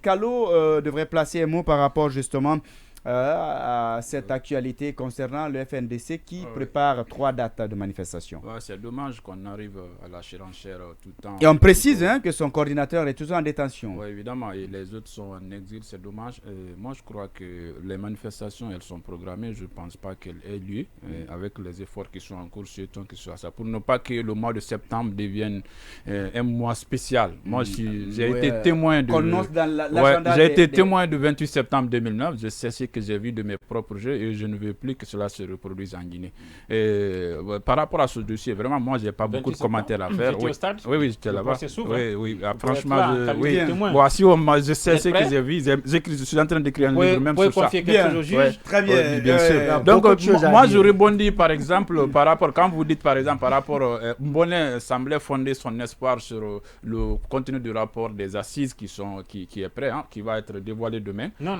Kalo devrait placer un mot par rapport justement à cette actualité concernant le FNDC qui prépare 3 dates de manifestation. Ouais, c'est dommage qu'on arrive à la surenchère tout le temps. Et on précise que son coordinateur est toujours en détention. Oui, évidemment, et les autres sont en exil, c'est dommage. Moi, je crois que les manifestations, elles sont programmées. Je ne pense pas qu'elles aient lieu avec les efforts qui sont en cours, surtout que ce soit ça. Pour ne pas que le mois de septembre devienne un mois spécial. Moi, j'ai été témoin de... j'ai été témoin du 28 septembre 2009. Je sais ce que j'ai vu de mes propres jeux et je ne veux plus que cela se reproduise en Guinée. Par rapport à ce dossier, vraiment, moi, je n'ai pas beaucoup de commentaires à faire. Au stade? Oui, j'étais là-bas. Oui, franchement, je sais ce que j'ai vu. Je suis en train d'écrire un livre même sur ça. Très bien. Bien sûr. Donc, moi, je rebondis, par exemple, par rapport, quand vous dites, par exemple, par rapport, Mboné semblait fonder son espoir sur le contenu du rapport des assises qui est prêt, qui va être dévoilé demain. Non.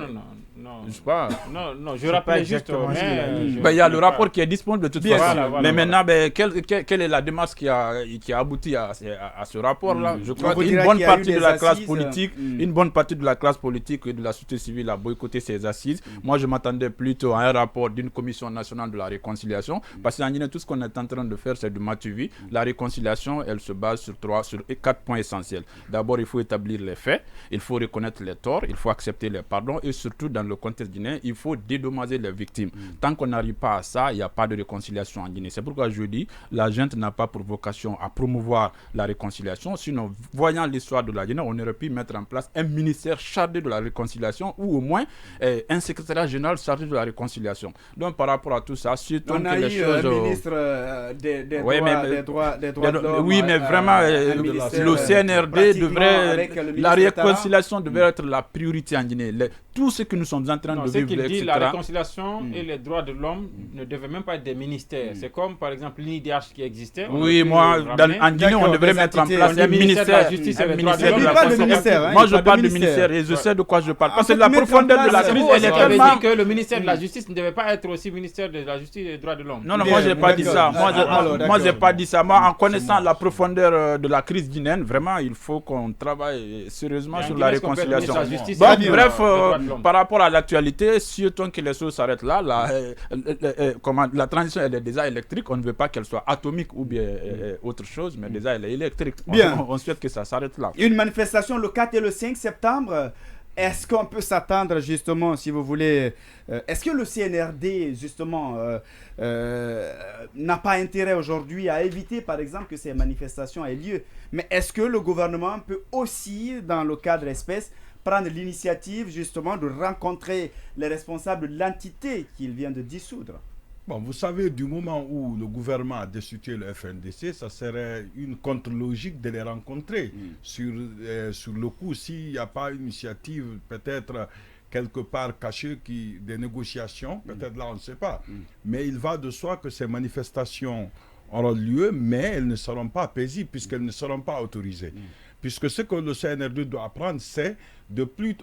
Je sais pas. Non, je rappelle juste. Il y a le rapport qui est disponible de toute façon. Mais maintenant, quelle est la démarche qui a abouti à ce rapport-là? Je crois qu'une bonne partie de la classe politique, une bonne partie de la classe politique et de la société civile a boycotté ces assises. Moi, je m'attendais plutôt à un rapport d'une commission nationale de la réconciliation, parce qu'en Guinée, tout ce qu'on est en train de faire, c'est du matuvi. La réconciliation, elle se base sur 4 points essentiels. D'abord, il faut établir les faits, il faut reconnaître les torts, il faut accepter les pardons et surtout, dans le contexte guinéen, il faut dédommager les victimes. Tant qu'on n'arrive pas à ça, il n'y a pas de réconciliation en Guinée. C'est pourquoi je dis, la junte n'a pas pour vocation à promouvoir la réconciliation. Sinon, voyant l'histoire de la Guinée, on aurait pu mettre en place un ministère chargé de la réconciliation ou au moins un secrétariat général chargé de la réconciliation. Donc, par rapport à tout ça, surtout on a eu un ministre des droits de l'homme. Oui, mais vraiment, le CNRD devrait... La réconciliation devrait être la priorité en Guinée. Tout ce que nous sommes en train de vivre, etc. La réconciliation et les droits de l'homme ne devaient même pas être des ministères. C'est comme, par exemple, l'INIDH qui existait. Oui, moi, en Guinée, on devrait mettre en place un ministère de la justice et des droits de l'homme. Moi, je parle de ministère et je sais de quoi je parle. Parce que la profondeur de la crise, elle est tellement... dit que le ministère de la justice ne devait pas être aussi ministère de la justice et des droits de l'homme. Non, moi, je n'ai pas dit ça. Moi, je n'ai pas dit ça. Moi, en connaissant la profondeur de la crise guinéenne, vraiment, il faut qu'on travaille sérieusement sur la réconciliation. Bref, par rapport à l'actualité, surtout que les choses s'arrêtent là, la transition elle est déjà électrique, on ne veut pas qu'elle soit atomique ou bien autre chose, mais déjà elle est électrique. On souhaite que ça s'arrête là. Une manifestation le 4 et le 5 septembre, est-ce qu'on peut s'attendre justement, si vous voulez, est-ce que le CNRD justement n'a pas intérêt aujourd'hui à éviter par exemple que ces manifestations aient lieu, mais est-ce que le gouvernement peut aussi, dans le cadre espèce, prendre l'initiative justement de rencontrer les responsables de l'entité qu'il vient de dissoudre? Bon, vous savez, du moment où le gouvernement a destitué le FNDC, ça serait une contre-logique de les rencontrer. Sur le coup, s'il n'y a pas une initiative, peut-être quelque part cachée, des négociations, peut-être là, on ne sait pas. Mais il va de soi que ces manifestations auront lieu, mais elles ne seront pas paisibles puisqu'elles ne seront pas autorisées. Puisque ce que le CNRD doit apprendre, c'est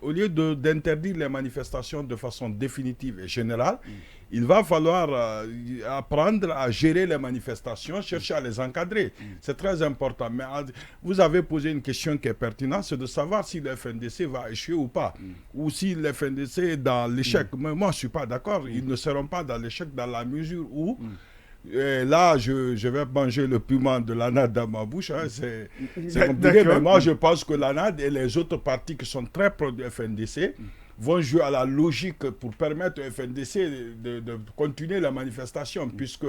au lieu d'interdire les manifestations de façon définitive et générale, il va falloir apprendre à gérer les manifestations, chercher à les encadrer. C'est très important. Mais vous avez posé une question qui est pertinente, c'est de savoir si le FNDC va échouer ou pas. Ou si le FNDC est dans l'échec. Mais moi, je ne suis pas d'accord. Ils ne seront pas dans l'échec dans la mesure où... Et là, je vais manger le piment de l'ANAD dans ma bouche. C'est compliqué, mais moi, je pense que l'ANAD et les autres partis qui sont très proches du FNDC vont jouer à la logique pour permettre au FNDC de continuer la manifestation, puisque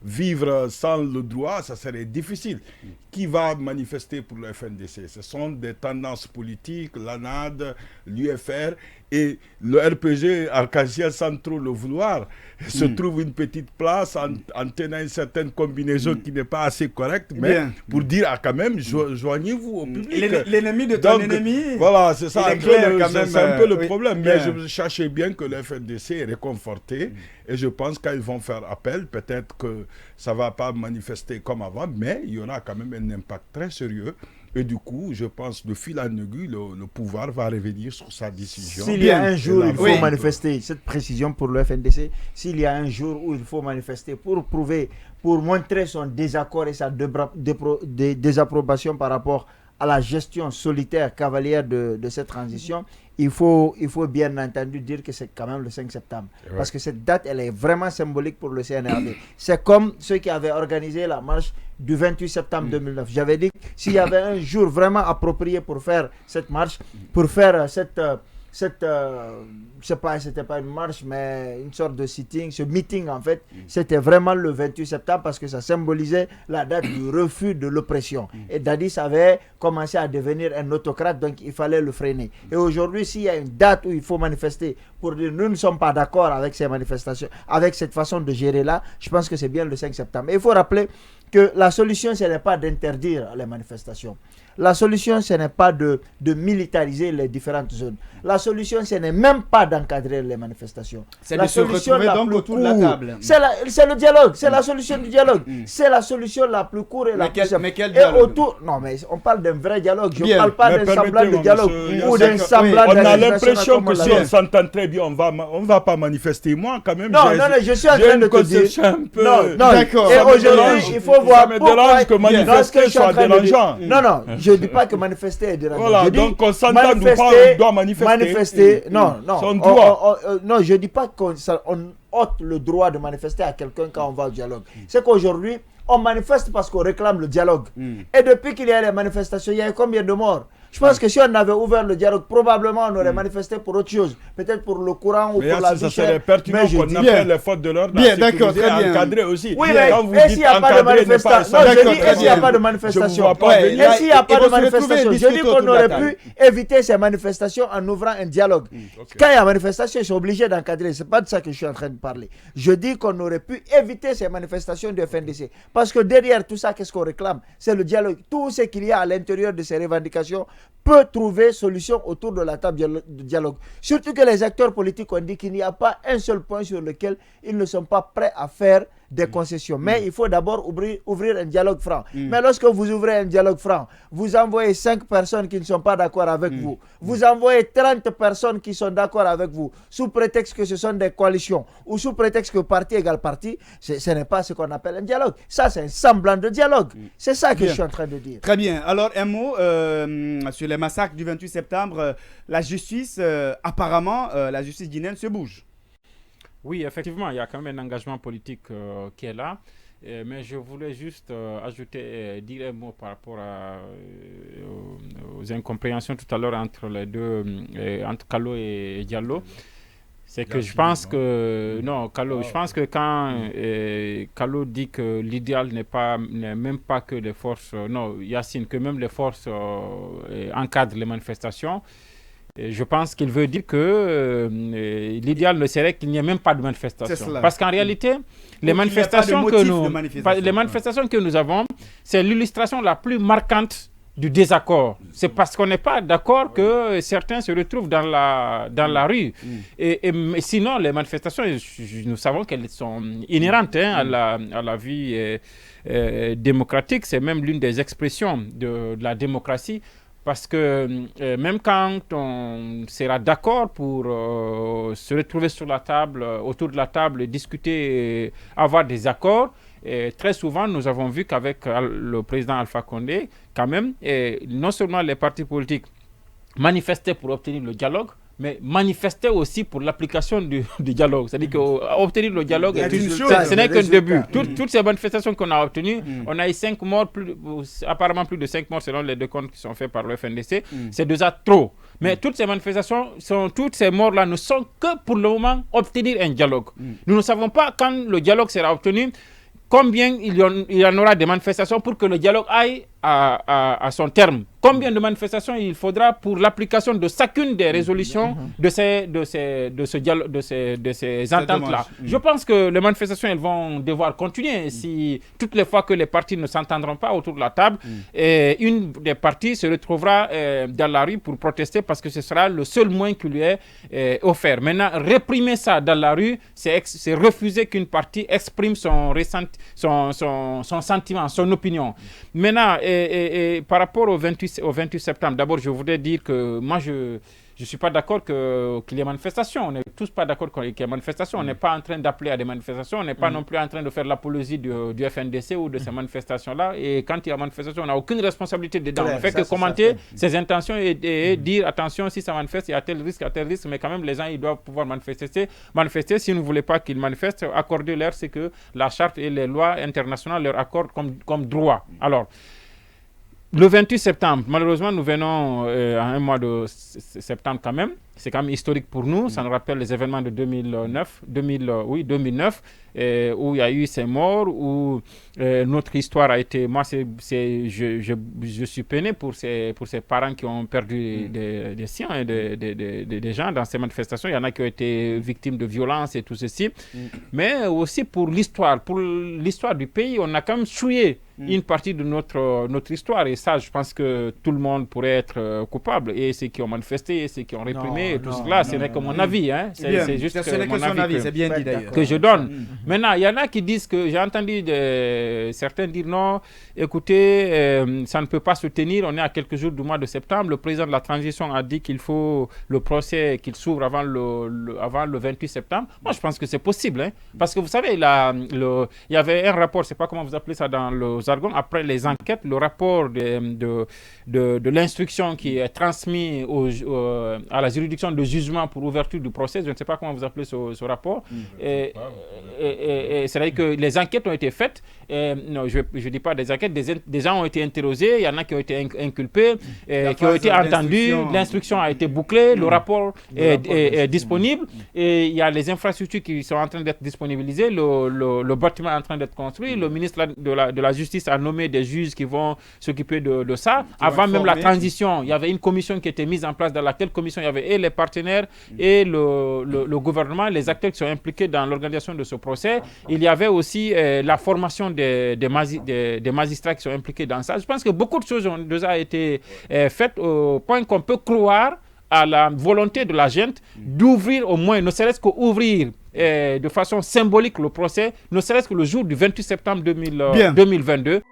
vivre sans le droit, ça serait difficile. Qui va manifester pour le FNDC? Ce sont des tendances politiques, l'ANAD, l'UFR, et le RPG arc-en-ciel, sans trop le vouloir, se trouve une petite place en tenant une certaine combinaison qui n'est pas assez correcte, mais pour dire quand même, joignez-vous au public. L'ennemi de ton ennemi, voilà, c'est ça, c'est un peu le problème. Mais bien. je cherchais bien que le FNDC est réconforté, et je pense qu'ils vont faire appel, peut-être que ça ne va pas manifester comme avant, mais il y aura quand même un impact très sérieux. Et du coup, je pense de fil en aiguille, le pouvoir va revenir sur sa décision. S'il y a un jour où il faut manifester, cette précision pour le FNDC, s'il y a un jour où il faut manifester pour prouver, pour montrer son désaccord et sa désapprobation par rapport à la gestion solitaire, cavalière de cette transition, il faut bien entendu dire que c'est quand même le 5 septembre. Ouais. Parce que cette date, elle est vraiment symbolique pour le CNRD. C'est comme ceux qui avaient organisé la marche du 28 septembre 2009. J'avais dit que s'il y avait un jour vraiment approprié pour faire cette marche, pour faire je sais pas, c'était pas une marche, mais une sorte de sitting, ce meeting en fait, c'était vraiment le 28 septembre parce que ça symbolisait la date du refus de l'oppression. Et Dadis avait commencé à devenir un autocrate, donc il fallait le freiner. Et aujourd'hui, s'il y a une date où il faut manifester pour dire nous ne sommes pas d'accord avec ces manifestations, avec cette façon de gérer là, je pense que c'est bien le 5 septembre. Et il faut rappeler que la solution, ce n'est pas d'interdire les manifestations. La solution, ce n'est pas de militariser les différentes zones. La solution, ce n'est même pas d'encadrer les manifestations. C'est de se retrouver donc autour de la table. C'est le dialogue. C'est la solution du dialogue. C'est la solution la plus courte et la plus simple. Mais quel dialogue? Non, mais on parle d'un vrai dialogue. Je ne parle pas d'un semblant de dialogue ou d'un semblant de... On a l'impression que si on s'entend très bien, on ne va pas manifester. Moi, quand même, non, je suis en train de te dire... Non, d'accord. Et aujourd'hui, il faut voir... Ça me dérange que manifester soit dérangeant. Non, je ne dis pas que manifester est dérangeant. Voilà, donc on s'entend ou pas, on doit manifester. Non, je ne dis pas qu'on ôte le droit de manifester à quelqu'un quand on va au dialogue. C'est qu'aujourd'hui, on manifeste parce qu'on réclame le dialogue. Et depuis qu'il y a les manifestations, il y a combien de morts? Je pense que si on avait ouvert le dialogue, probablement on aurait manifesté pour autre chose. Peut-être pour le courant ou pour la vie chère. Ça serait pertinent qu'on appelle les fautes de l'ordre. Bien, d'accord, très bien. Encadré aussi. Oui, mais et s'il n'y a pas de manifestation? Non, je dis, et s'il n'y a pas de manifestation? Et s'il n'y a pas de manifestation? Je dis qu'on aurait pu éviter ces manifestations en ouvrant un dialogue. Quand il y a manifestation, ils sont obligés d'encadrer. Ce n'est pas de ça que je suis en train de parler. Je dis qu'on aurait pu éviter ces manifestations du FNDC. Parce que derrière tout ça, qu'est-ce qu'on réclame? C'est le dialogue. Tout ce qu'il y a à l'intérieur de ces revendications peut trouver solution autour de la table de dialogue. Surtout que les acteurs politiques ont dit qu'il n'y a pas un seul point sur lequel ils ne sont pas prêts à faire des concessions. Mais il faut d'abord ouvrir un dialogue franc. Mais lorsque vous ouvrez un dialogue franc, vous envoyez 5 personnes qui ne sont pas d'accord avec vous. Vous envoyez 30 personnes qui sont d'accord avec vous, sous prétexte que ce sont des coalitions, ou sous prétexte que parti égale parti, ce n'est pas ce qu'on appelle un dialogue. Ça, c'est un semblant de dialogue. C'est ça que je suis en train de dire. Très bien. Alors, un mot sur les massacres du 28 septembre. La justice, apparemment, la justice guinéenne se bouge. Oui, effectivement, il y a quand même un engagement politique qui est là. Mais je voulais juste ajouter, dire un mot par rapport aux incompréhensions tout à l'heure entre les deux, entre Kalo et Diallo. C'est que je pense que, non, Kalo, je pense que quand Kalo dit que l'idéal n'est même pas que les forces, non, Yacine, que même les forces encadrent les manifestations. Je pense qu'il veut dire que l'idéal ne serait qu'il n'y ait même pas de manifestation. Parce qu'en réalité, les manifestations que nous avons, c'est l'illustration la plus marquante du désaccord. C'est parce qu'on n'est pas d'accord que certains se retrouvent dans la rue. Mais sinon, les manifestations, nous savons qu'elles sont inhérentes à la vie démocratique. C'est même l'une des expressions de la démocratie. Parce que même quand on sera d'accord pour se retrouver sur la table, autour de la table, et discuter, avoir des accords, très souvent, nous avons vu qu'avec le président Alpha Condé, quand même, non seulement les partis politiques manifestaient pour obtenir le dialogue, mais manifester aussi pour l'application du dialogue. C'est-à-dire qu'obtenir le dialogue, ce n'est qu'un début. Toutes ces manifestations qu'on a obtenues, on a eu 5 morts, apparemment plus de 5 morts selon les 2 comptes qui sont faits par le FNDC. C'est déjà trop. Mais toutes ces manifestations, toutes ces morts-là ne sont que pour le moment obtenir un dialogue. Nous ne savons pas quand le dialogue sera obtenu, combien il y en aura de manifestations pour que le dialogue aille à son terme. Combien de manifestations il faudra pour l'application de chacune des résolutions de ces ententes-là. Je pense que les manifestations, elles vont devoir continuer. Si toutes les fois que les partis ne s'entendront pas autour de la table, une des parties se retrouvera dans la rue pour protester parce que ce sera le seul moyen qui lui est offert. Maintenant, réprimer ça dans la rue, c'est refuser qu'une partie exprime son sentiment, son opinion. Maintenant, par rapport au 28 septembre, d'abord, je voudrais dire que moi, je ne suis pas d'accord qu'il y ait manifestation. On n'est tous pas d'accord qu'il y ait manifestation. On n'est pas en train d'appeler à des manifestations. On n'est pas non plus en train de faire l'apologie du FNDC ou de ces manifestations-là. Et quand il y a manifestation, on n'a aucune responsabilité dedans. On ne fait que commenter ses intentions et dire attention, si ça manifeste, il y a tel risque, mais quand même, les gens ils doivent pouvoir manifester. Si vous ne voulez pas qu'ils manifestent, accordez-leur ce que la charte et les lois internationales leur accordent comme droit. Alors, le 28 septembre, malheureusement, nous venons à un mois de septembre quand même. C'est quand même historique pour nous. Ça nous rappelle les événements de 2009, où il y a eu ces morts, où notre histoire a été... Moi, je suis peiné pour ces parents qui ont perdu des siens et des gens dans ces manifestations. Il y en a qui ont été victimes de violences et tout ceci. Mais aussi pour l'histoire du pays, on a quand même souillé une partie de notre histoire. Et ça, je pense que tout le monde pourrait être coupable. Et ceux qui ont manifesté, et ceux qui ont réprimé, et tout cela, ce n'est que mon avis. Hein. C'est juste mon avis c'est bien dit d'ailleurs. Que je donne. Maintenant, il y en a qui disent que, j'ai entendu certains dire non, écoutez, ça ne peut pas se tenir, on est à quelques jours du mois de septembre. Le président de la transition a dit qu'il faut le procès qu'il s'ouvre avant le 28 septembre. Moi, je pense que c'est possible. Hein. Parce que vous savez, il y avait un rapport, je ne sais pas comment vous appelez ça dans le jargon, après les enquêtes, le rapport de l'instruction qui est transmis à la juridiction de jugement pour ouverture du procès. Je ne sais pas comment vous appelez ce rapport. Et c'est-à-dire que les enquêtes ont été faites. Non, je ne dis pas des enquêtes. Des gens ont été interrogés. Il y en a qui ont été inculpés, qui ont été entendus. L'instruction a été bouclée. Le rapport est disponible. Et il y a les infrastructures qui sont en train d'être disponibilisées. Le bâtiment est en train d'être construit. Le ministre de la Justice a nommé des juges qui vont s'occuper de ça. Avant même la transition, il y avait une commission qui était mise en place. Dans laquelle commission, il y avait et les partenaires et le gouvernement, les acteurs qui sont impliqués dans l'organisation de ce procès. Il y avait aussi la formation des magistrats qui sont impliqués dans ça. Je pense que beaucoup de choses ont déjà été faites au point qu'on peut croire à la volonté de la gente d'ouvrir au moins, ne serait-ce qu'ouvrir de façon symbolique le procès, ne serait-ce que le jour du 28 septembre 2022.